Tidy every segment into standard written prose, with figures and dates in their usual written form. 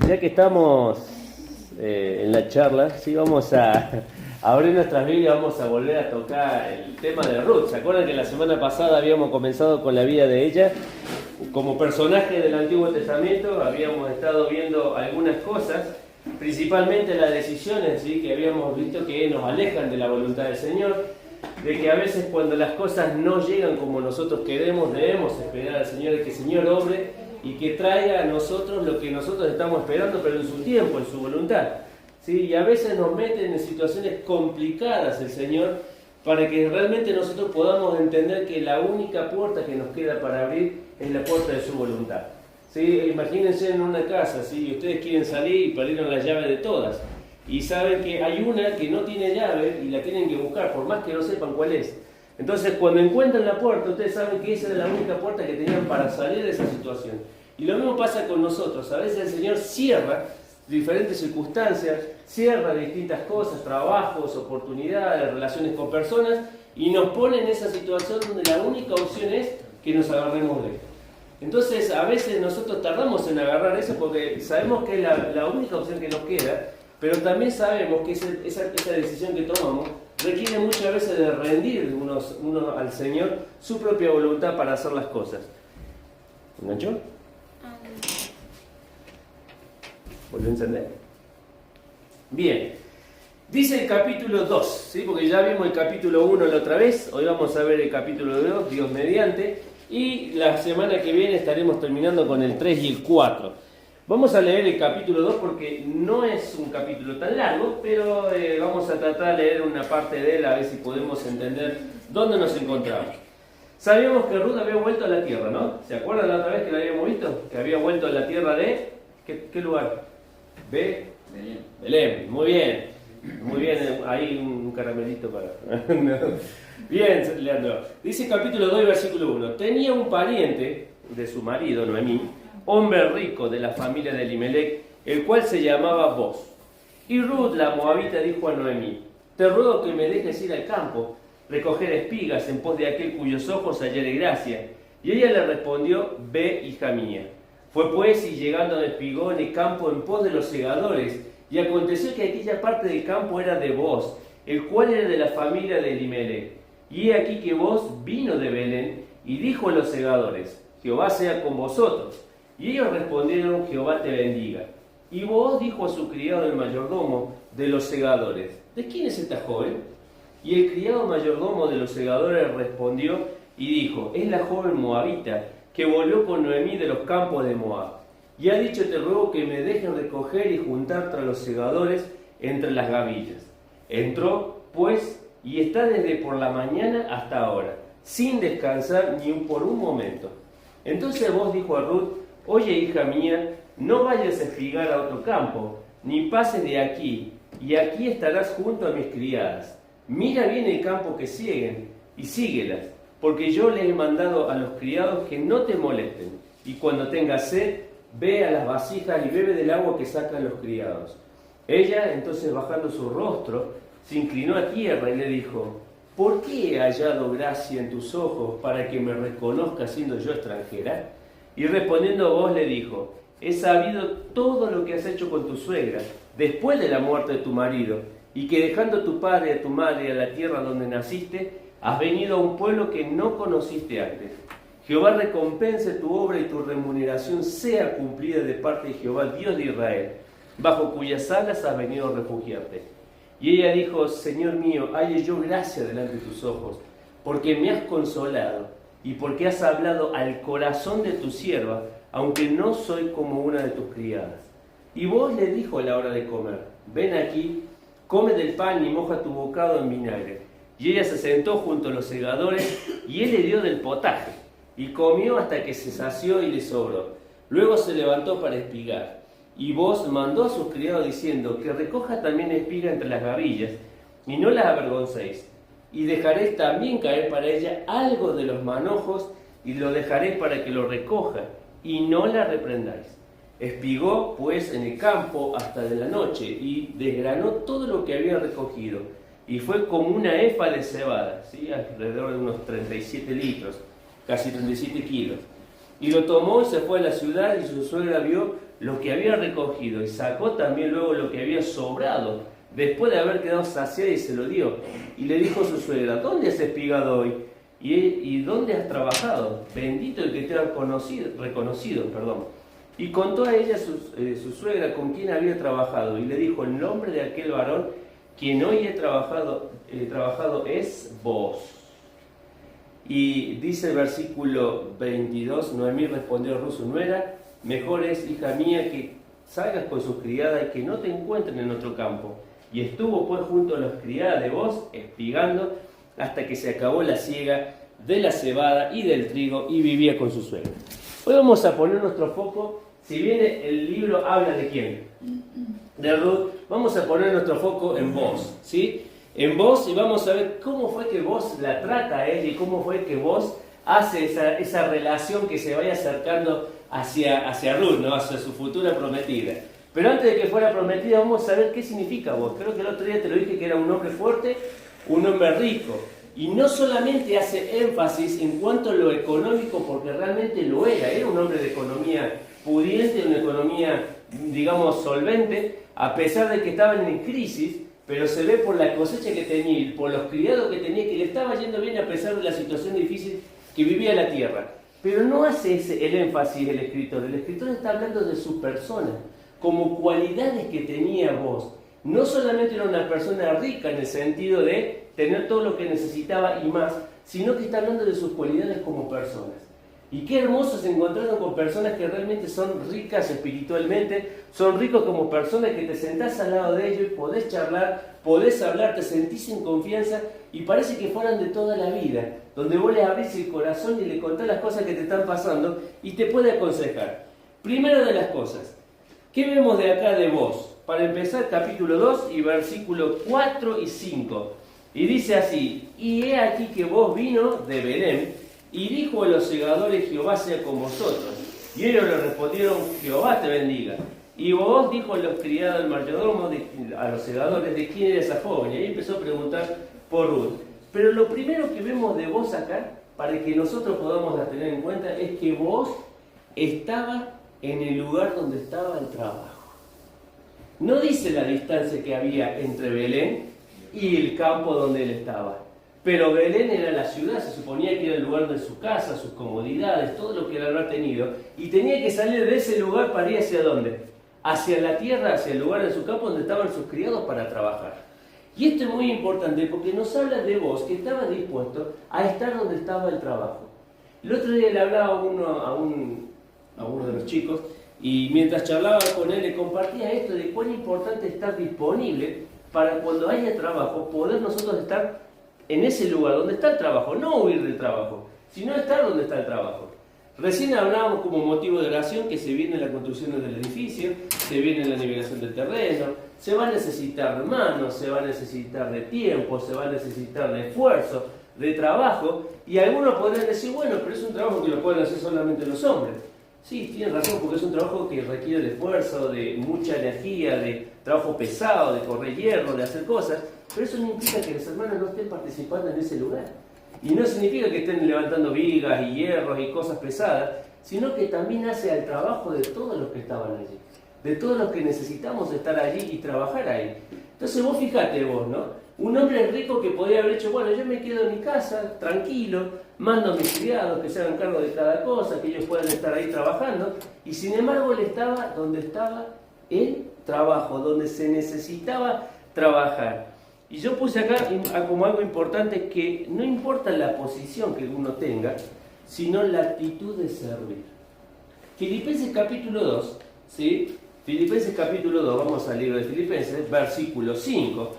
Ya que estamos en la charla, sí, vamos a abrir nuestras Biblias, vamos a volver a tocar el tema de Ruth. ¿Se acuerdan que la semana pasada habíamos comenzado con la vida de ella? Como personaje del Antiguo Testamento habíamos estado viendo algunas cosas, principalmente las decisiones, ¿sí?, que habíamos visto que nos alejan de la voluntad del Señor, de que a veces cuando las cosas no llegan como nosotros queremos, debemos esperar al Señor, que el Señor obre y que traiga a nosotros lo que nosotros estamos esperando, pero en su tiempo, en su voluntad, ¿sí? Y a veces nos meten en situaciones complicadas el Señor para que realmente nosotros podamos entender que la única puerta que nos queda para abrir es la puerta de su voluntad, ¿sí? Imagínense en una casa, ¿sí?, y ustedes quieren salir y perdieron la llave de todas, y saben que hay una que no tiene llave y la tienen que buscar, por más que no sepan cuál es. Entonces, cuando encuentran la puerta, ustedes saben que esa era la única puerta que tenían para salir de esa situación. Y lo mismo pasa con nosotros. A veces el Señor cierra diferentes circunstancias, cierra distintas cosas, trabajos, oportunidades, relaciones con personas, y nos pone en esa situación donde la única opción es que nos agarremos de él. Entonces, a veces nosotros tardamos en agarrar eso porque sabemos que es la única opción que nos queda, pero también sabemos que esa decisión que tomamos requiere muchas veces de rendir uno al Señor su propia voluntad para hacer las cosas. ¿Enganchó? ¿Volvió a encender? Bien. Dice el capítulo 2, ¿sí?, porque ya vimos el capítulo 1 la otra vez, hoy vamos a ver el capítulo 2, Dios mediante, y la semana que viene estaremos terminando con el 3 y el 4. Vamos a leer el capítulo 2 porque no es un capítulo tan largo, pero vamos a tratar de leer una parte de él a ver si podemos entender dónde nos encontramos. Sabíamos que Ruth había vuelto a la tierra, ¿no? ¿Se acuerdan la otra vez que la habíamos visto? Que había vuelto a la tierra de... ¿Qué lugar? Belén. Muy bien. Muy bien, ahí un caramelito para... Bien, Leandro. Dice capítulo 2, versículo 1. Tenía un pariente de su marido, Noemí, hombre rico de la familia de Elimelec, el cual se llamaba Boz. Y Ruth, la moabita, dijo a Noemí: te ruego que me dejes ir al campo, recoger espigas en pos de aquel cuyos ojos hallare gracia. Y ella le respondió: ve, hija mía. Fue pues, y llegando despigó en el campo en pos de los segadores, y aconteció que aquella parte del campo era de Boz, el cual era de la familia de Elimelec. Y he aquí que Boz vino de Belén, y dijo a los segadores: Jehová sea con vosotros. Y ellos respondieron: Jehová te bendiga. Y Boaz dijo a su criado el mayordomo de los segadores: ¿de quién es esta joven? Y el criado mayordomo de los segadores respondió y dijo: es la joven moabita que volvió con Noemí de los campos de Moab. Y ha dicho: te ruego que me dejen recoger y juntar tras los segadores entre las gavillas. Entró, pues, y está desde por la mañana hasta ahora, sin descansar ni por un momento. Entonces Boaz dijo a Ruth: oye, hija mía, no vayas a espigar a otro campo, ni pases de aquí, y aquí estarás junto a mis criadas. Mira bien el campo que siguen, y síguelas, porque yo les he mandado a los criados que no te molesten, y cuando tengas sed, ve a las vasijas y bebe del agua que sacan los criados. Ella, entonces, bajando su rostro, se inclinó a tierra y le dijo: ¿por qué he hallado gracia en tus ojos para que me reconozcas siendo yo extranjera? Y respondiendo Boaz le dijo: he sabido todo lo que has hecho con tu suegra después de la muerte de tu marido, y que dejando a tu padre y a tu madre y a la tierra donde naciste, has venido a un pueblo que no conociste antes. Jehová recompense tu obra y tu remuneración sea cumplida de parte de Jehová, Dios de Israel, bajo cuyas alas has venido a refugiarte. Y ella dijo: Señor mío, halle yo gracia delante de tus ojos, porque me has consolado y porque has hablado al corazón de tu sierva, aunque no soy como una de tus criadas. Y Boaz le dijo a la hora de comer: ven aquí, come del pan y moja tu bocado en vinagre. Y ella se sentó junto a los segadores, y él le dio del potaje, y comió hasta que se sació y le sobró. Luego se levantó para espigar. Y Boaz mandó a sus criados diciendo: que recoja también espiga entre las gavillas, y no las avergoncéis. Y dejaréis también caer para ella algo de los manojos, y lo dejaréis para que lo recoja, y no la reprendáis. Espigó, pues, en el campo hasta de la noche, y desgranó todo lo que había recogido, y fue como una efa de cebada, ¿sí?, alrededor de unos 37 litros, casi 37 kilos. Y lo tomó y se fue a la ciudad, y su suegra vio lo que había recogido y sacó también luego lo que había sobrado, después de haber quedado saciado, y se lo dio. Y le dijo a su suegra: ¿dónde has espigado hoy? ¿Y dónde has trabajado? Bendito el que te ha reconocido. Y contó a ella su suegra con quien había trabajado, y le dijo: el nombre de aquel varón quien hoy he trabajado es vos. Y dice el versículo 22, Noemí respondió a su nuera: mejor es, hija mía, que salgas con sus criadas y que no te encuentren en otro campo. Y estuvo pues junto a las criadas de vos, espigando, hasta que se acabó la siega de la cebada y del trigo, y vivía con su suegra. Hoy vamos a poner nuestro foco, si bien el libro habla de quién, de Ruth, vamos a poner nuestro foco en vos, ¿sí? En vos, y vamos a ver cómo fue que vos la trata a ella y cómo fue que vos hace esa relación que se vaya acercando hacia Ruth, ¿no? Hacia su futura prometida. Pero antes de que fuera prometida, vamos a ver qué significa vos. Creo que el otro día te lo dije, que era un hombre fuerte, un hombre rico. Y no solamente hace énfasis en cuanto a lo económico, porque realmente lo era un hombre de economía pudiente, una economía, digamos, solvente, a pesar de que estaban en crisis, pero se ve por la cosecha que tenía y por los criados que tenía, que le estaba yendo bien a pesar de la situación difícil que vivía la tierra. Pero no hace el énfasis el escritor está hablando de su persona, como cualidades que tenía vos. No solamente era una persona rica en el sentido de tener todo lo que necesitaba y más, sino que está hablando de sus cualidades como personas. Y qué hermoso es encontrarnos con personas que realmente son ricas espiritualmente, son ricos como personas que te sentás al lado de ellos y podés charlar, podés hablar, te sentís en confianza y parece que fueran de toda la vida, donde vos le abrís el corazón y le contás las cosas que te están pasando y te puede aconsejar. Primera de las cosas, ¿qué vemos de acá de vos? Para empezar, capítulo 2 y versículos 4 y 5. Y dice así: y he aquí que vos vino de Belén, y dijo a los segadores: Jehová sea con vosotros. Y ellos le respondieron: Jehová te bendiga. Y vos, dijo a los criados del mayordomo, a los segadores: ¿de quién era esa joven? Y ahí empezó a preguntar por Ruth. Pero lo primero que vemos de vos acá, para que nosotros podamos tener en cuenta, es que vos estaba en el lugar donde estaba el trabajo. No dice la distancia que había entre Belén y el campo donde él estaba. Pero Belén era la ciudad, se suponía que era el lugar de su casa, sus comodidades, todo lo que él había tenido. Y tenía que salir de ese lugar para ir ¿hacia dónde? Hacia la tierra, hacia el lugar de su campo donde estaban sus criados para trabajar. Y esto es muy importante porque nos habla de vos que estabas dispuesto a estar donde estaba el trabajo. El otro día le hablaba a uno de los chicos, y mientras charlaba con él le compartía esto de cuán importante estar disponible para cuando haya trabajo, poder nosotros estar en ese lugar donde está el trabajo, no huir del trabajo, sino estar donde está el trabajo. Recién hablábamos como motivo de oración que se viene la construcción del edificio, se viene la nivelación del terreno, se va a necesitar de manos, se va a necesitar de tiempo, se va a necesitar de esfuerzo, de trabajo, y algunos podrían decir: bueno, pero es un trabajo que lo pueden hacer solamente los hombres. Sí, tienen razón, porque es un trabajo que requiere de esfuerzo, de mucha energía, de trabajo pesado, de correr hierro, de hacer cosas, pero eso no implica que los hermanos no estén participando en ese lugar. Y no significa que estén levantando vigas y hierros y cosas pesadas, sino que también hace al trabajo de todos los que estaban allí, de todos los que necesitamos estar allí y trabajar ahí. Entonces vos fijate vos, ¿no? Un hombre rico que podía haber hecho: bueno, yo me quedo en mi casa, tranquilo, mando a mis criados que se hagan cargo de cada cosa, que ellos puedan estar ahí trabajando, y sin embargo él estaba donde estaba el trabajo, donde se necesitaba trabajar. Y yo puse acá como algo importante, que no importa la posición que uno tenga, sino la actitud de servir. Filipenses capítulo 2, ¿sí? Filipenses capítulo 2, vamos al libro de Filipenses, versículo 5.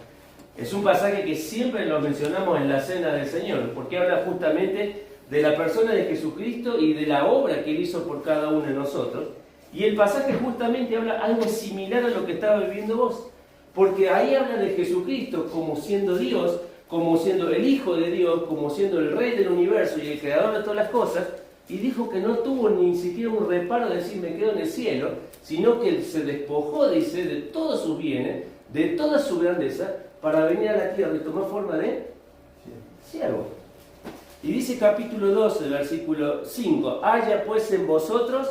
Es un pasaje que siempre lo mencionamos en la cena del Señor, porque habla justamente de la persona de Jesucristo y de la obra que Él hizo por cada uno de nosotros. Y el pasaje justamente habla algo similar a lo que estaba viviendo vos, porque ahí habla de Jesucristo como siendo Dios, como siendo el Hijo de Dios, como siendo el Rey del universo y el Creador de todas las cosas, y dijo que no tuvo ni siquiera un reparo de decir: me quedo en el cielo, sino que Él se despojó, dice, de todos sus bienes, de toda su grandeza, para venir a la tierra y tomar forma de siervo. Y dice capítulo 12, versículo 5: haya pues en vosotros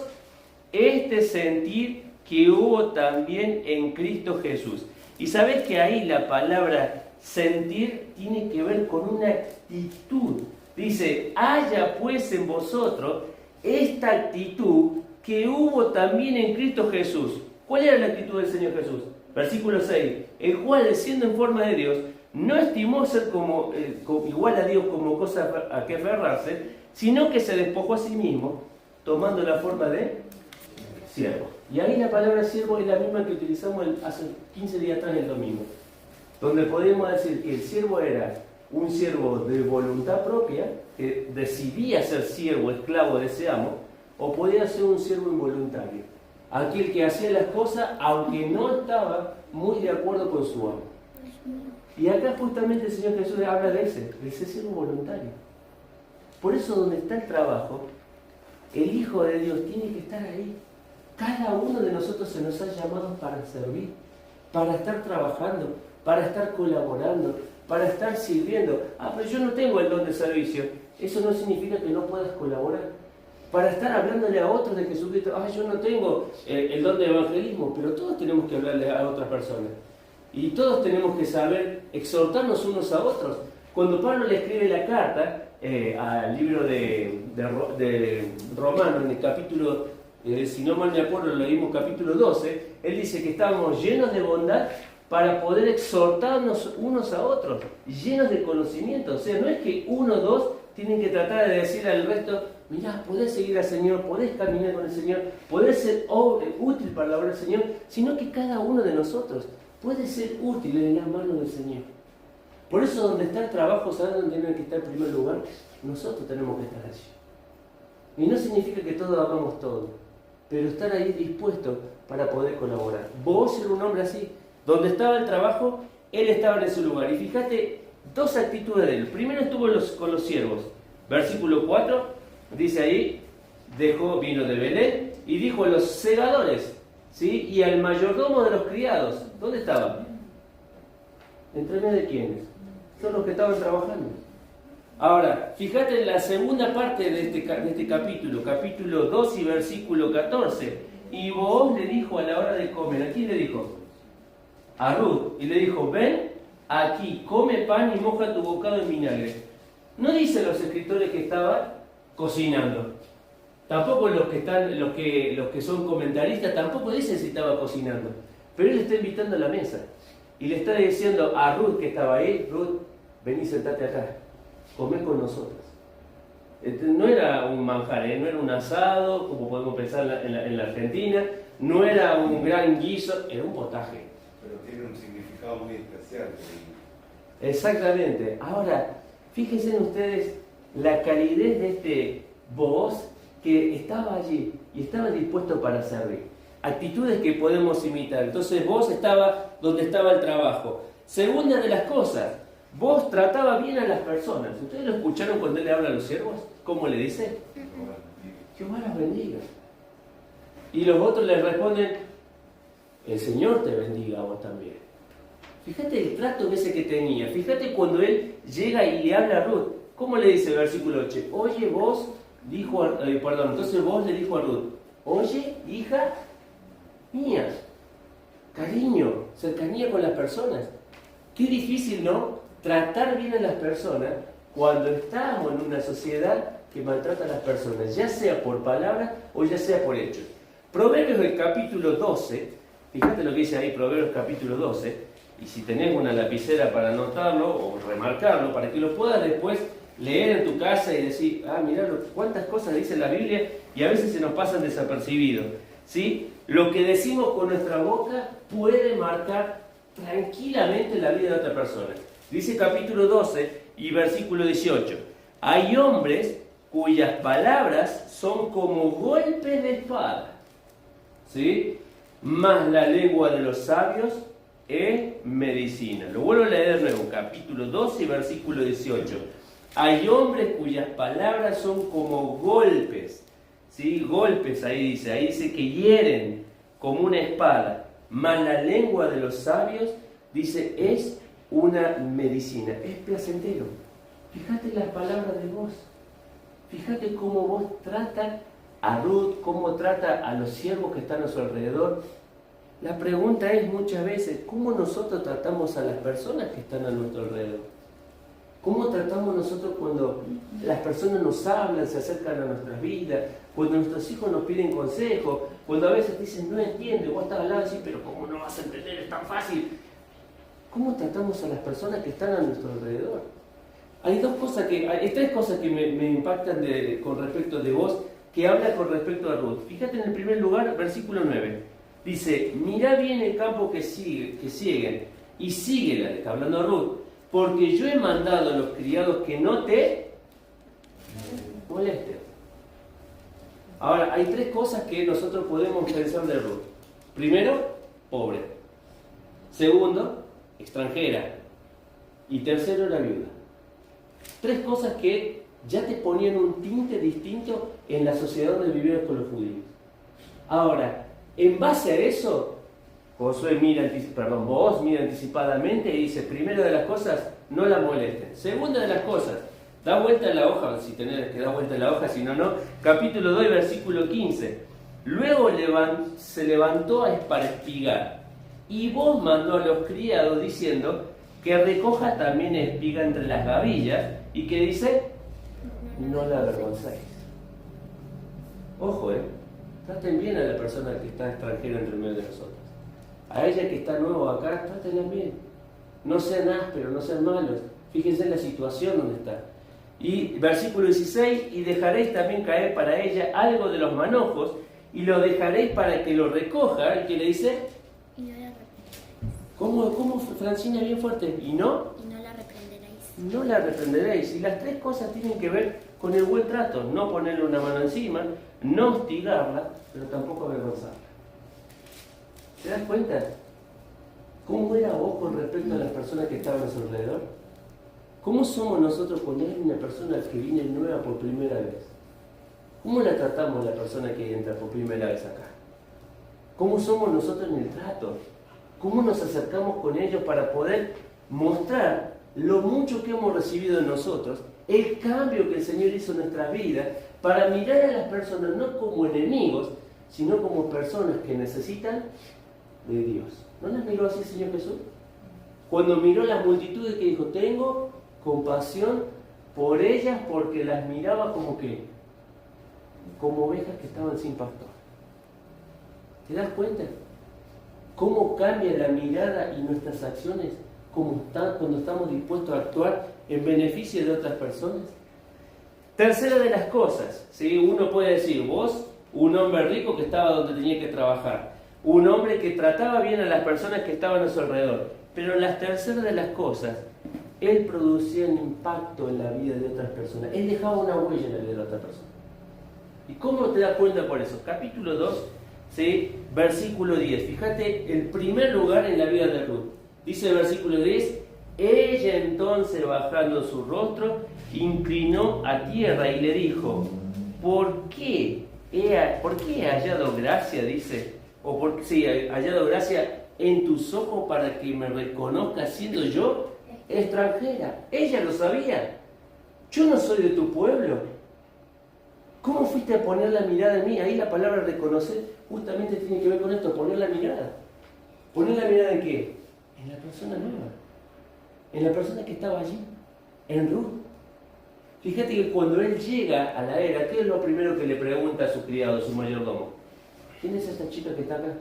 este sentir que hubo también en Cristo Jesús. Y sabés que ahí la palabra sentir tiene que ver con una actitud. Dice, haya pues en vosotros esta actitud que hubo también en Cristo Jesús. ¿Cuál era la actitud del Señor Jesús? Versículo 6. El cual, siendo en forma de Dios, no estimó ser igual a Dios como cosa a que aferrarse, sino que se despojó a sí mismo, tomando la forma de siervo. Y ahí la palabra siervo es la misma que utilizamos hace 15 días atrás el domingo, donde podemos decir que el siervo era un siervo de voluntad propia, que decidía ser siervo, esclavo de ese amo, o podía ser un siervo involuntario, aquel que hacía las cosas aunque no estaba muy de acuerdo con su amo. Y acá justamente el Señor Jesús habla de ese siervo voluntario. Por eso donde está el trabajo, el Hijo de Dios tiene que estar ahí. Cada uno de nosotros se nos ha llamado para servir, para estar trabajando, para estar colaborando, para estar sirviendo. Pero yo no tengo el don de servicio. Eso no significa que no puedas colaborar. Para estar hablándole a otros de Jesucristo. Yo no tengo el don de evangelismo, pero todos tenemos que hablarle a otras personas. Y todos tenemos que saber exhortarnos unos a otros. Cuando Pablo le escribe la carta al libro de Romanos, en el capítulo, si no mal me acuerdo, lo leímos capítulo 12, él dice que estábamos llenos de bondad para poder exhortarnos unos a otros, llenos de conocimiento. O sea, no es que uno o dos tienen que tratar de decir al resto, mirá, podés seguir al Señor, podés caminar con el Señor, podés ser útil para la obra del Señor, sino que cada uno de nosotros puede ser útil en las manos del Señor. Por eso donde está el trabajo, ¿saben dónde tiene que estar en primer lugar? Nosotros tenemos que estar allí. Y no significa que todos hagamos todo, pero estar ahí dispuesto para poder colaborar. Vos eres un hombre así. Donde estaba el trabajo, él estaba en ese lugar. Y fíjate, dos actitudes de él. Primero estuvo con los siervos. Versículo 4, dice ahí, vino de Belén y dijo a los segadores, ¿sí? Y al mayordomo de los criados. ¿Dónde estaban? ¿Entre medio de quiénes? Son los que estaban trabajando. Ahora, fíjate en la segunda parte de este capítulo, capítulo 2 y versículo 14. Y Booz le dijo a la hora de comer, ¿a quién le dijo? A Ruth. Y le dijo, ven aquí, come pan y moja tu bocado en vinagre. No dicen los escritores que estaban cocinando. Tampoco los que son comentaristas, tampoco dicen si estaba cocinando. Pero él está invitando a la mesa. Y le está diciendo a Ruth que estaba ahí, Ruth, vení, sentate acá, comé con nosotros. No era un manjar, no era un asado, como podemos pensar en la Argentina, no era un gran guiso, era un potaje. Pero tiene un significado muy especial. Exactamente. Ahora, fíjense ustedes la calidez de este Booz que estaba allí y estaba dispuesto para servir. Actitudes que podemos imitar. Entonces Booz estaba donde estaba el trabajo. Segunda de las cosas, Booz trataba bien a las personas. ¿Ustedes lo escucharon cuando él le habla a los siervos? ¿Cómo le dice? Jehová los bendiga. Y los otros le responden, el Señor te bendiga a vos también. Fíjate el trato ese que tenía. Fíjate cuando él llega y le habla a Ruth. ¿Cómo le dice el versículo 8? Oye, vos, entonces vos le dijo a Ruth, oye, hija mía, cariño, cercanía con las personas. Qué difícil, ¿no? Tratar bien a las personas cuando estamos en una sociedad que maltrata a las personas, ya sea por palabras o ya sea por hechos. Proverbios del capítulo 12, fíjate lo que dice ahí, Proverbios capítulo 12, y si tenés una lapicera para anotarlo o remarcarlo, para que lo puedas después leer en tu casa y decir, mirá cuántas cosas dice la Biblia y a veces se nos pasan desapercibidos, ¿sí? Lo que decimos con nuestra boca puede marcar tranquilamente la vida de otra persona. Dice capítulo 12 y versículo 18, hay hombres cuyas palabras son como golpes de espada, ¿sí? Mas la lengua de los sabios es medicina. Lo vuelvo a leer de nuevo, capítulo 12 y versículo 18. Hay hombres cuyas palabras son como golpes, ¿sí? Golpes, ahí dice que hieren como una espada, mas la lengua de los sabios, dice, es una medicina, es placentero. Fíjate las palabras de vos, fíjate cómo vos tratas a Ruth, cómo trata a los siervos que están a su alrededor. La pregunta es muchas veces, ¿cómo nosotros tratamos a las personas que están a nuestro alrededor? ¿Cómo tratamos nosotros cuando las personas nos hablan, se acercan a nuestras vidas, cuando nuestros hijos nos piden consejo, cuando a veces dicen, no entiendo, y vos estás al lado y decís, pero ¿cómo no vas a entender? Es tan fácil. ¿Cómo tratamos a las personas que están a nuestro alrededor? Hay tres cosas que me impactan con respecto de vos, que habla con respecto a Ruth. Fíjate en el primer lugar, versículo 9. Dice, mirá bien el campo que siguen, y síguela, le está hablando a Ruth, porque yo he mandado a los criados que no te molesten. Ahora, hay tres cosas que nosotros podemos pensar de Ruth. Primero, pobre. Segundo, extranjera. Y tercero, la viuda. Tres cosas que ya te ponían un tinte distinto en la sociedad donde vivían con los judíos. Ahora, en base a eso, vos mira anticipadamente y dice, primera de las cosas, no la molesten. Segunda de las cosas, da vuelta en la hoja, si tenés que dar vuelta en la hoja, si no, no. Capítulo 2, versículo 15. Luego se levantó para espigar, y vos mandó a los criados diciendo que recoja también espiga entre las gavillas, y que dice, no la avergonzáis. Ojo, traten bien a la persona que está extranjera entre medio de nosotros. A ella que está nuevo acá, trátenla bien. No sean ásperos, no sean malos. Fíjense en la situación donde está. Y versículo 16, y dejaréis también caer para ella algo de los manojos, y lo dejaréis para que lo recoja. ¿Y qué le dice? Y no la reprenderéis. ¿Cómo, Francina, bien fuerte? ¿Y no? Y no la reprenderéis. No la reprenderéis. Y las tres cosas tienen que ver con el buen trato. No ponerle una mano encima, no hostigarla, pero tampoco avergonzarla. ¿Te das cuenta? ¿Cómo era vos con respecto a las personas que estaban a su alrededor? ¿Cómo somos nosotros cuando hay una persona que viene nueva por primera vez? ¿Cómo la tratamos a la persona que entra por primera vez acá? ¿Cómo somos nosotros en el trato? ¿Cómo nos acercamos con ellos para poder mostrar lo mucho que hemos recibido de nosotros, el cambio que el Señor hizo en nuestras vidas, para mirar a las personas no como enemigos, sino como personas que necesitan de Dios? ¿No las miró así el Señor Jesús? Cuando miró las multitudes, que dijo, tengo compasión por ellas porque las miraba como que, como ovejas que estaban sin pastor. ¿Te das cuenta? ¿Cómo cambia la mirada y nuestras acciones cuando estamos dispuestos a actuar en beneficio de otras personas? Tercera de las cosas, ¿sí? Uno puede decir, vos, un hombre rico que estaba donde tenía que trabajar, un hombre que trataba bien a las personas que estaban a su alrededor, pero la tercera de las cosas, él producía un impacto en la vida de otras personas, él dejaba una huella en la vida de otra persona. ¿Y cómo te das cuenta por eso? Capítulo 2, ¿sí? Versículo 10, fíjate el primer lugar en la vida de Ruth. Dice el versículo 10, ella entonces bajando su rostro, inclinó a tierra y le dijo, ¿por qué he hallado gracia, dice, hallado gracia en tus ojos para que me reconozcas siendo yo extranjera? Ella lo sabía. Yo no soy de tu pueblo. ¿Cómo fuiste a poner la mirada en mí? Ahí la palabra reconocer justamente tiene que ver con esto, poner la mirada. ¿Poner la mirada en qué? En la persona nueva. En la persona que estaba allí. En Ruth. Fíjate que cuando él llega a la era, ¿qué es lo primero que le pregunta a su criado, a su mayordomo? ¿Quién es esta chica que está acá?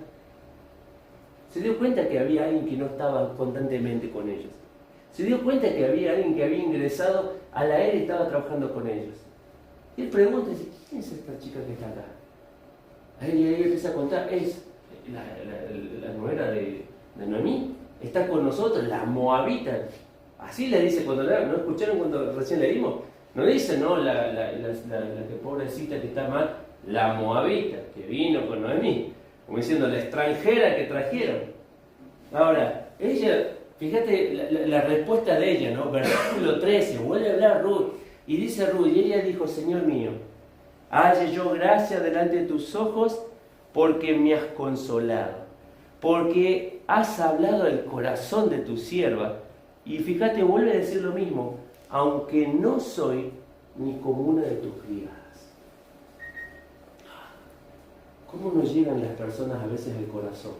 Se dio cuenta que había alguien que no estaba constantemente con ellos. Se dio cuenta que había alguien que había ingresado a la era y estaba trabajando con ellos. Y él pregunta y dice, ¿quién es esta chica que está acá? Ahí empieza a contar, es la nuera de Noemí, está con nosotros, la moabita. Así le dice cuando ¿no escucharon cuando recién leímos? No dice, no, la que pobrecita que está mal, la moabita, que vino con Noemí, como diciendo, la extranjera que trajeron. Ahora, ella, fíjate la respuesta de ella, ¿no? Versículo 13, vuelve a hablar Ruth, y dice Ruth, y ella dijo, Señor mío, halle yo gracia delante de tus ojos, porque me has consolado, porque has hablado el corazón de tu sierva. Y fíjate, vuelve a decir lo mismo, aunque no soy ni como una de tus criadas. ¿Cómo nos llegan las personas a veces al corazón?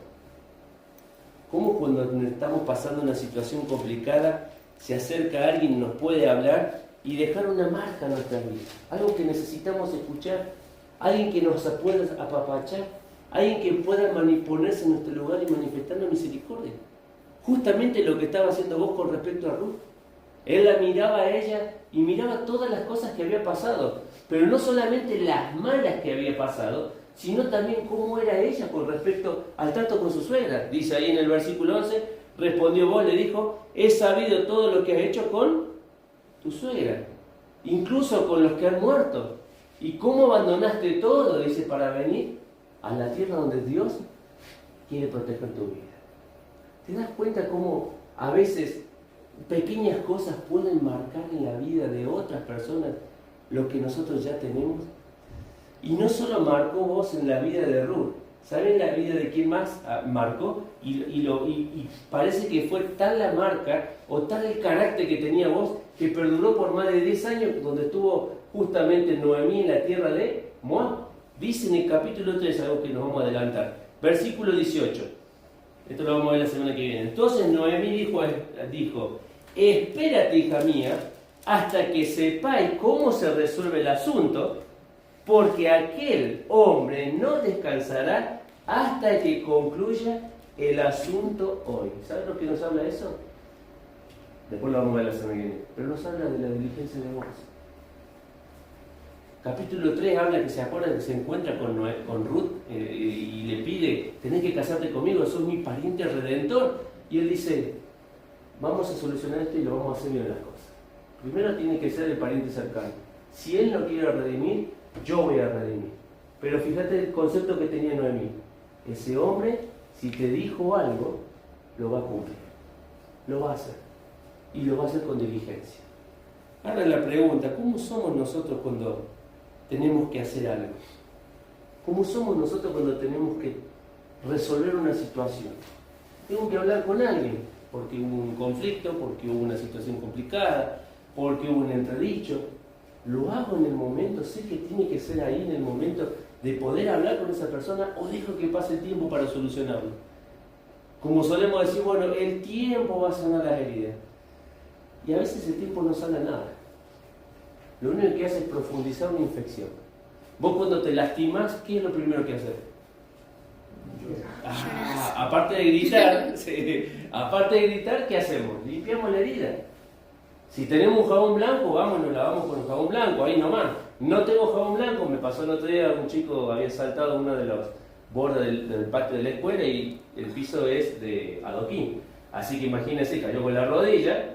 ¿Cómo cuando estamos pasando una situación complicada se acerca alguien y nos puede hablar y dejar una marca en nuestra vida? Algo que necesitamos escuchar, alguien que nos pueda apapachar, alguien que pueda ponerse en nuestro lugar y manifestando misericordia. Justamente lo que estaba haciendo vos con respecto a Ruth. Él la miraba a ella y miraba todas las cosas que había pasado, pero no solamente las malas que había pasado, sino también cómo era ella con respecto al trato con su suegra. Dice ahí en el versículo 11, respondió vos, le dijo, he sabido todo lo que has hecho con tu suegra, incluso con los que han muerto. ¿Y cómo abandonaste todo? Dice, para venir a la tierra donde Dios quiere proteger tu vida. ¿Te das cuenta cómo a veces pequeñas cosas pueden marcar en la vida de otras personas lo que nosotros ya tenemos? Y no solo marcó vos en la vida de Ruth, ¿saben la vida de quién más marcó? Y parece que fue tal la marca o tal el carácter que tenía vos que perduró por más de 10 años donde estuvo justamente Noemí en la tierra de Moab. Dice en el capítulo 3, algo que nos vamos a adelantar, versículo 18. Esto lo vamos a ver la semana que viene. Entonces Noemí dijo, espérate, hija mía, hasta que sepáis cómo se resuelve el asunto, porque aquel hombre no descansará hasta que concluya el asunto hoy. ¿Sabes lo que nos habla eso? Después lo vamos a ver la semana que viene. Pero nos habla de la diligencia de vos. Capítulo 3 habla que se acuerda que se encuentra con Ruth y le pide, tenés que casarte conmigo, sos mi pariente redentor. Y él dice, vamos a solucionar esto y lo vamos a hacer bien las cosas. Primero tiene que ser el pariente cercano. Si él no quiere redimir, yo voy a redimir. Pero fíjate el concepto que tenía Noemí. Ese hombre, si te dijo algo, lo va a cumplir. Lo va a hacer. Y lo va a hacer con diligencia. Ahora la pregunta, ¿cómo somos nosotros cuando tenemos que hacer algo? ¿Cómo somos nosotros cuando tenemos que resolver una situación? Tengo que hablar con alguien, porque hubo un conflicto, porque hubo una situación complicada, porque hubo un entredicho. ¿Lo hago en el momento? ¿Sé que tiene que ser ahí en el momento de poder hablar con esa persona o dejo que pase el tiempo para solucionarlo? Como solemos decir, bueno, el tiempo va a sanar las heridas. Y a veces el tiempo no sana nada. Lo único que hace es profundizar una infección. Vos cuando te lastimas, ¿qué es lo primero que haces? Aparte de gritar, sí, aparte de gritar, ¿qué hacemos? Limpiamos la herida. Si tenemos un jabón blanco, vamos, nos lavamos con un jabón blanco, ahí nomás. No tengo jabón blanco, me pasó el otro día, un chico había saltado uno de los bordes del patio de la escuela y el piso es de adoquín. Así que imagínense, cayó con la rodilla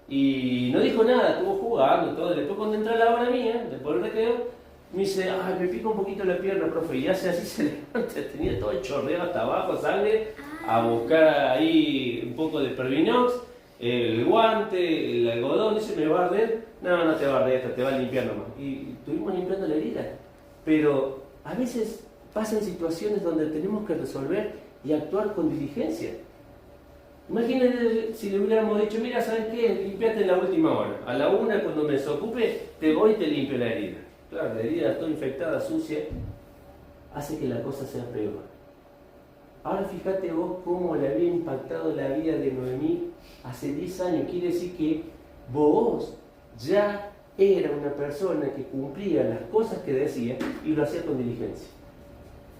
y no dijo nada, estuvo jugando, todo. Después cuando entra la hora mía, después del recreo, me dice, me pica un poquito la pierna, profe, y hace así, se levanta, tenía todo el chorreo hasta abajo, sangre, a buscar ahí un poco de Pervinox, el guante, el algodón, dice, ¿me va a arder? No, no te va a arder, te va a limpiar nomás. Y estuvimos limpiando la herida. Pero a veces pasan situaciones donde tenemos que resolver y actuar con diligencia. Imagínate si le hubiéramos dicho, mira, ¿sabes qué? Limpiate en la última hora. A la 1, cuando me desocupe, te voy y te limpio la herida. Claro, la herida toda infectada, sucia, hace que la cosa sea peor. Ahora fíjate vos cómo le había impactado la vida de Noemí hace 10 años. Quiere decir que vos ya era una persona que cumplía las cosas que decía y lo hacía con diligencia.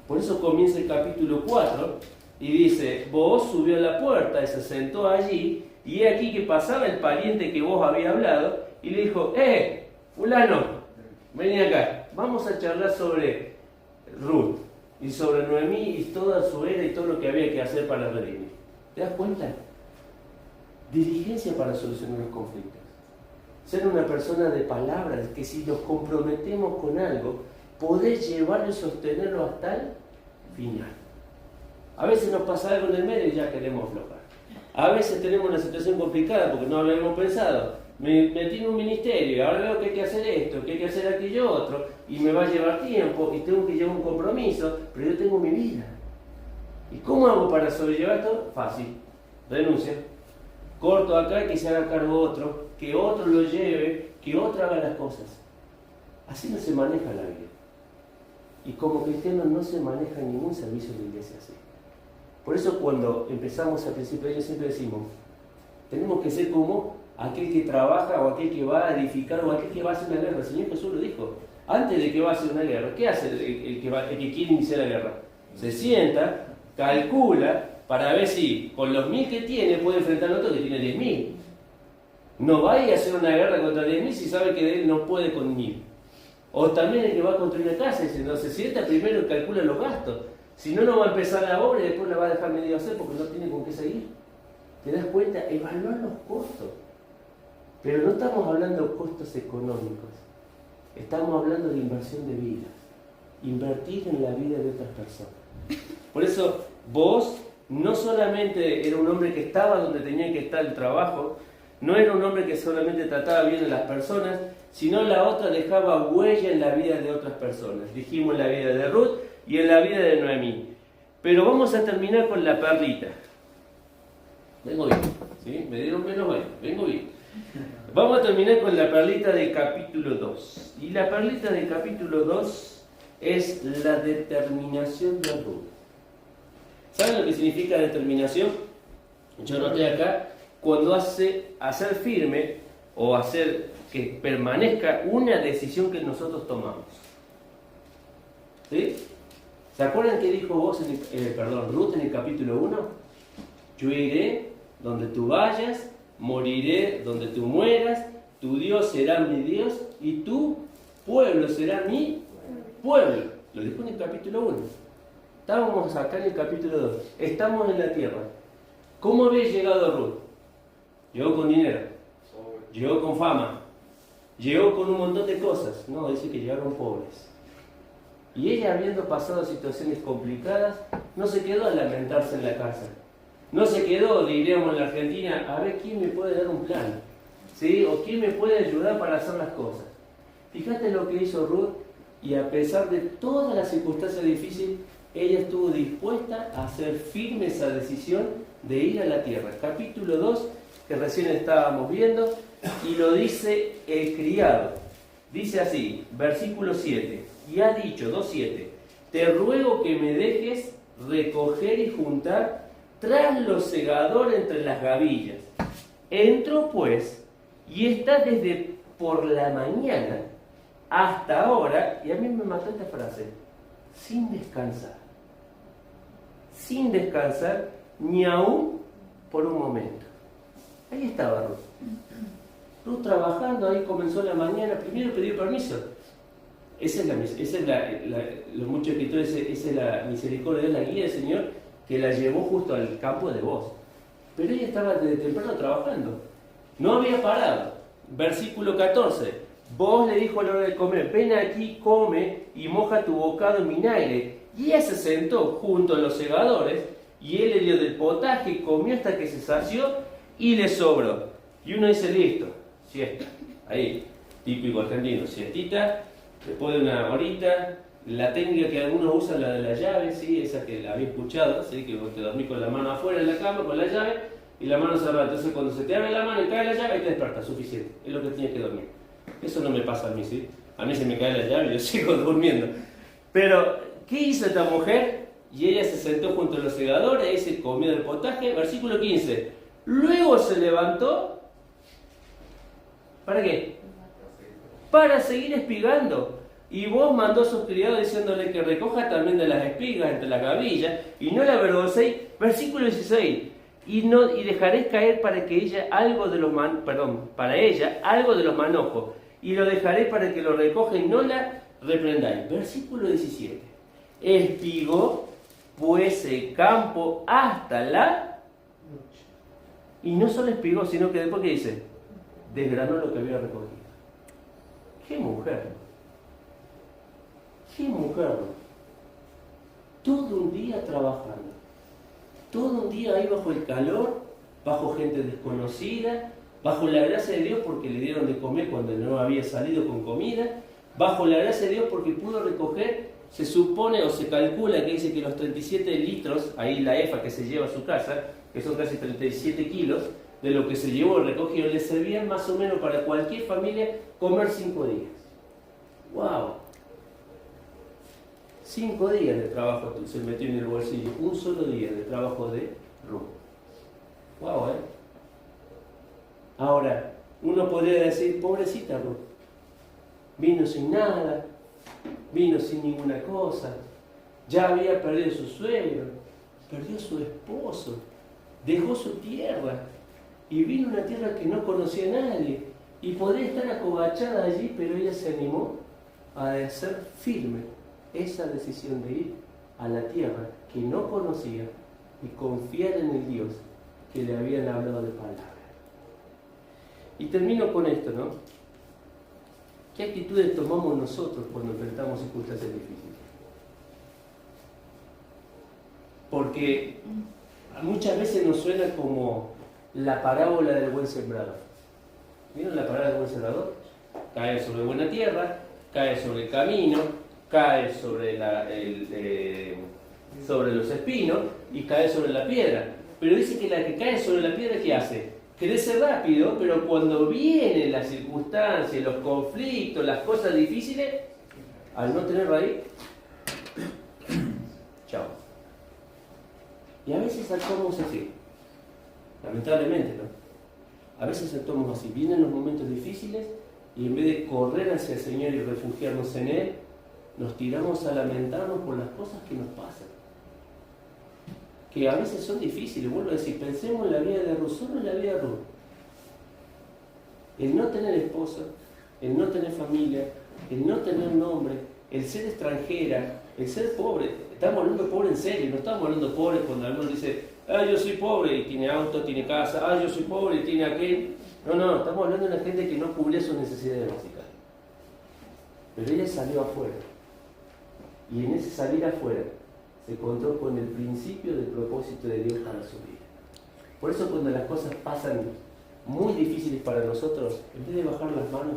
Por eso comienza el capítulo 4 y dice, vos subió a la puerta y se sentó allí y he aquí que pasaba el pariente que vos había hablado y le dijo, fulano, vení acá, vamos a charlar sobre Ruth y sobre Noemí y toda su era y todo lo que había que hacer para redimir. ¿Te das cuenta? Diligencia para solucionar los conflictos. Ser una persona de palabras, que si nos comprometemos con algo, poder llevarlo y sostenerlo hasta el final. A veces nos pasa algo en el medio y ya queremos aflojar. A veces tenemos una situación complicada porque no lo habíamos pensado. Me metí en un ministerio y ahora veo que hay que hacer esto, que hay que hacer aquello otro, y me va a llevar tiempo y tengo que llevar un compromiso, pero yo tengo mi vida. ¿Y cómo hago para sobrellevar esto? Fácil. Renuncia. Corto acá y que se haga cargo otro, que otro lo lleve, que otro haga las cosas. Así no se maneja la vida. Y como cristianos no se maneja ningún servicio de la iglesia así. Por eso cuando empezamos al principio de año siempre decimos, tenemos que ser como aquel que trabaja o aquel que va a edificar o aquel que va a hacer una guerra. El Señor Jesús lo dijo. Antes de que va a hacer una guerra, ¿qué hace el que quiere iniciar la guerra? Se sienta, calcula para ver si con los 1000 que tiene puede enfrentar a otro que tiene 10.000. No vaya a hacer una guerra contra 10.000 si sabe que él no puede con 1000. O también el que va a construir una casa, no se sienta primero y calcula los gastos. Si no, no va a empezar la obra y después la va a dejar medio hacer porque no tiene con qué seguir. ¿Te das cuenta? Evaluar los costos. Pero no estamos hablando de costos económicos. Estamos hablando de inversión de vidas. Invertir en la vida de otras personas. Por eso, vos no solamente era un hombre que estaba donde tenía que estar el trabajo, no era un hombre que solamente trataba bien a las personas, sino la otra dejaba huella en la vida de otras personas. Dijimos en la vida de Ruth y en la vida de Noemí. Pero vamos a terminar con la perlita. Vengo bien, ¿sí? Me dieron menos bueno, vengo bien. Vamos a terminar con la perlita del capítulo 2. Y la perlita del capítulo 2 es la determinación de Ruth. ¿Saben lo que significa determinación? Yo noté acá, cuando hacer firme o hacer que permanezca una decisión que nosotros tomamos. ¿Sí? ¿Se acuerdan qué dijo Ruth en el capítulo 1? Yo iré donde tú vayas, moriré donde tú mueras, tu Dios será mi Dios y tu pueblo será mi pueblo. Lo dijo en el capítulo 1. Estábamos acá en el capítulo 2. Estamos en la tierra. ¿Cómo había llegado Ruth? Llegó con dinero, llegó con fama, llegó con un montón de cosas. No, dice que llegaron pobres. Y ella, habiendo pasado situaciones complicadas, no se quedó a lamentarse en la casa. No se quedó, diríamos en la Argentina, a ver quién me puede dar un plan, ¿sí? O quién me puede ayudar para hacer las cosas. Fíjate lo que hizo Ruth, y a pesar de todas las circunstancias difíciles, ella estuvo dispuesta a hacer firme esa decisión de ir a la tierra. Capítulo 2, que recién estábamos viendo, y lo dice el criado. Dice así, versículo 7, y ha dicho, 2:7, te ruego que me dejes recoger y juntar tras los segadores entre las gavillas. Entró pues, y está desde por la mañana hasta ahora, y a mí me mató esta frase, sin descansar. Sin descansar, ni aún por un momento. Ahí estaba Ruth. Ruth trabajando, ahí comenzó la mañana, primero pidió permiso. Esa es los muchos escritores, esa es la misericordia, es la guía del Señor que la llevó justo al campo de voz. Pero ella estaba desde temprano trabajando. No había parado. Versículo 14. Vos le dijo a la hora de comer, ven aquí, come y moja tu bocado en vinagre. Y ella se sentó junto a los segadores y él le dio del potaje, comió hasta que se sació y le sobró. Y uno dice, listo, siesta. Ahí, típico argentino, siestita, después de una horita. La técnica que algunos usan, la de la llave, ¿sí? Esa que la había escuchado, ¿sí? Que vos te dormís con la mano afuera en la cama, con la llave, y la mano cerrada. Entonces cuando se te abre la mano y cae la llave, ahí te despertas, suficiente. Es lo que tienes que dormir. Eso no me pasa a mí, ¿sí? A mí se me cae la llave y yo sigo durmiendo. Pero, ¿qué hizo esta mujer? Y ella se sentó junto a los segadores, ahí se comió del potaje. Versículo 15. Luego se levantó. ¿Para qué? Para seguir espigando. Y vos mandó a sus criados diciéndole que recoja también de las espigas entre las gavillas y no la avergoncéis. Versículo 16. Y dejaréis caer para que ella algo de los para ella algo de los manojos, y lo dejaré para que lo recoja y no la reprendáis. Versículo 17. Espigó pues el campo hasta la noche. Y no solo espigó, sino que después, ¿qué dice? Desgranó lo que había recogido. ¡Qué mujer! ¡Qué mujer! Todo un día trabajando. Todo un día ahí bajo el calor, bajo gente desconocida, bajo la gracia de Dios porque le dieron de comer cuando no había salido con comida, bajo la gracia de Dios porque pudo recoger, se supone o se calcula que dice que los 37 litros, ahí la efa que se lleva a su casa, que son casi 37 kilos, de lo que se llevó el recogido, le servían más o menos para cualquier familia comer 5 días. ¡Wow! 5 días de trabajo se metió en el bolsillo, un solo día de trabajo de Ruth. Wow, ¿eh? Ahora, uno podría decir, pobrecita Ruth, vino sin nada, vino sin ninguna cosa, ya había perdido su suegro, perdió su esposo, dejó su tierra y vino a una tierra que no conocía a nadie y podría estar acobachada allí, pero ella se animó a hacer firme esa decisión de ir a la tierra que no conocía y confiar en el Dios que le habían hablado de palabra. Y termino con esto, ¿no? ¿Qué actitudes tomamos nosotros cuando enfrentamos circunstancias difíciles? Porque muchas veces nos suena como la parábola del buen sembrador. ¿Vieron la parábola del buen sembrador? Cae sobre buena tierra, cae sobre el camino, cae sobre, sobre los espinos y cae sobre la piedra. Pero dice que la que cae sobre la piedra, ¿qué hace? Crece rápido, pero cuando vienen las circunstancias, los conflictos, las cosas difíciles, al no tener raíz, chao. Y a veces actuamos así, lamentablemente, ¿no? A veces actuamos así, vienen los momentos difíciles y en vez de correr hacia el Señor y refugiarnos en Él, nos tiramos a lamentarnos por las cosas que nos pasan. Que a veces son difíciles, vuelvo a decir, pensemos en la vida de Ruth, solo en la vida de Ruth. El no tener esposa, el no tener familia, el no tener nombre, el ser extranjera, el ser pobre. Estamos hablando de pobre en serio, no estamos hablando de pobre cuando alguno dice, yo soy pobre y tiene auto, tiene casa, yo soy pobre y tiene aquel. No, estamos hablando de una gente que no cubría sus necesidades básicas. Pero ella salió afuera. Y en ese salir afuera se encontró con el principio del propósito de Dios para su vida. Por eso cuando las cosas pasan muy difíciles para nosotros, en vez de bajar las manos,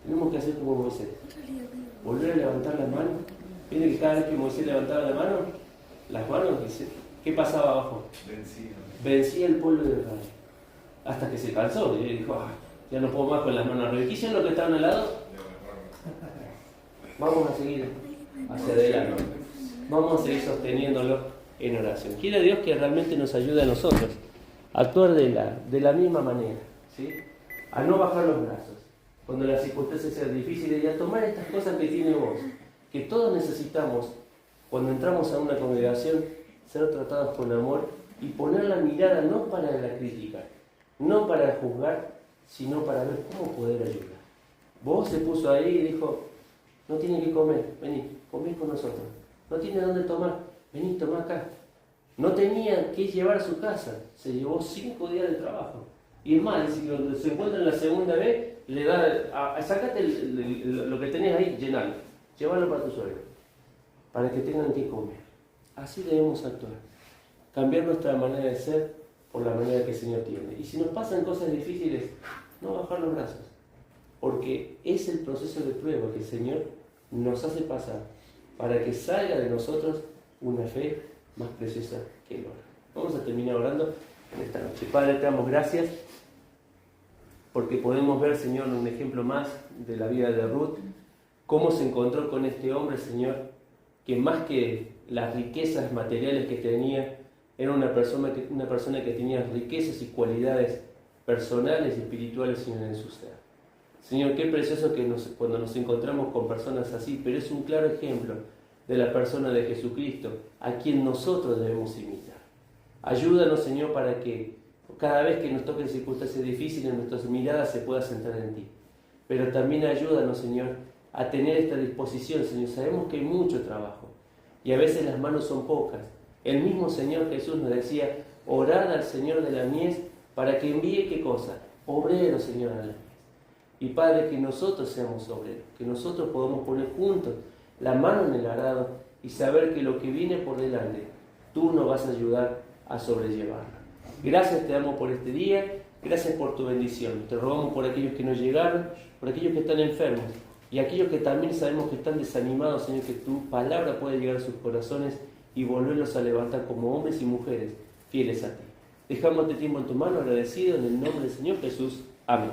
tenemos que hacer como Moisés. Volver a levantar las manos. Viene que cada vez que Moisés levantaba las manos, dice, ¿qué pasaba abajo? Vencía el pueblo de Israel. Hasta que se cansó y dijo, ya no puedo más con las manos arriba. ¿Qué hicieron los que estaban al lado? Vamos a seguir hacia adelante. Vamos a seguir sosteniéndolo en oración. Quiere Dios que realmente nos ayude a nosotros a actuar de la misma manera, ¿sí? A no bajar los brazos cuando las circunstancias sean difíciles y a tomar estas cosas que tiene vos, que todos necesitamos cuando entramos a una congregación, ser tratados con amor y poner la mirada no para la crítica, no para juzgar, sino para ver cómo poder ayudar. Vos se puso ahí y dijo, no tiene que comer, vení, comé con nosotros. No tiene dónde tomar, vení, tomá acá. No tenía que llevar a su casa, se llevó 5 días de trabajo. Y es más, si cuando se encuentran la segunda vez, le da, sacate lo que tenés ahí, llenalo, llévalo para tu suegro, para que tengan que comer. Así debemos actuar, cambiar nuestra manera de ser por la manera que el Señor tiene. Y si nos pasan cosas difíciles, no bajar los brazos, porque es el proceso de prueba que el Señor nos hace pasar para que salga de nosotros una fe más preciosa que el oro. Vamos a terminar orando en esta noche. Padre, te damos gracias porque podemos ver, Señor, un ejemplo más de la vida de Ruth, cómo se encontró con este hombre, Señor, que más que las riquezas materiales que tenía, era una persona que tenía riquezas y cualidades personales y espirituales en su ser. Señor, qué precioso que cuando nos encontramos con personas así, pero es un claro ejemplo de la persona de Jesucristo, a quien nosotros debemos imitar. Ayúdanos, Señor, para que cada vez que nos toquen circunstancias difíciles, nuestras miradas se puedan centrar en ti. Pero también ayúdanos, Señor, a tener esta disposición, Señor. Sabemos que hay mucho trabajo y a veces las manos son pocas. El mismo Señor Jesús nos decía, orad al Señor de la mies para que envíe, ¿qué cosa? Obreros, Señor, a la mies. Y Padre, que nosotros seamos obreros, que nosotros podamos poner juntos la mano en el arado y saber que lo que viene por delante, tú nos vas a ayudar a sobrellevarlo. Gracias te damos por este día, gracias por tu bendición. Te rogamos por aquellos que no llegaron, por aquellos que están enfermos y aquellos que también sabemos que están desanimados, Señor, que tu palabra puede llegar a sus corazones y volverlos a levantar como hombres y mujeres fieles a ti. Dejamos este tiempo en tu mano, agradecido en el nombre del Señor Jesús. Amén.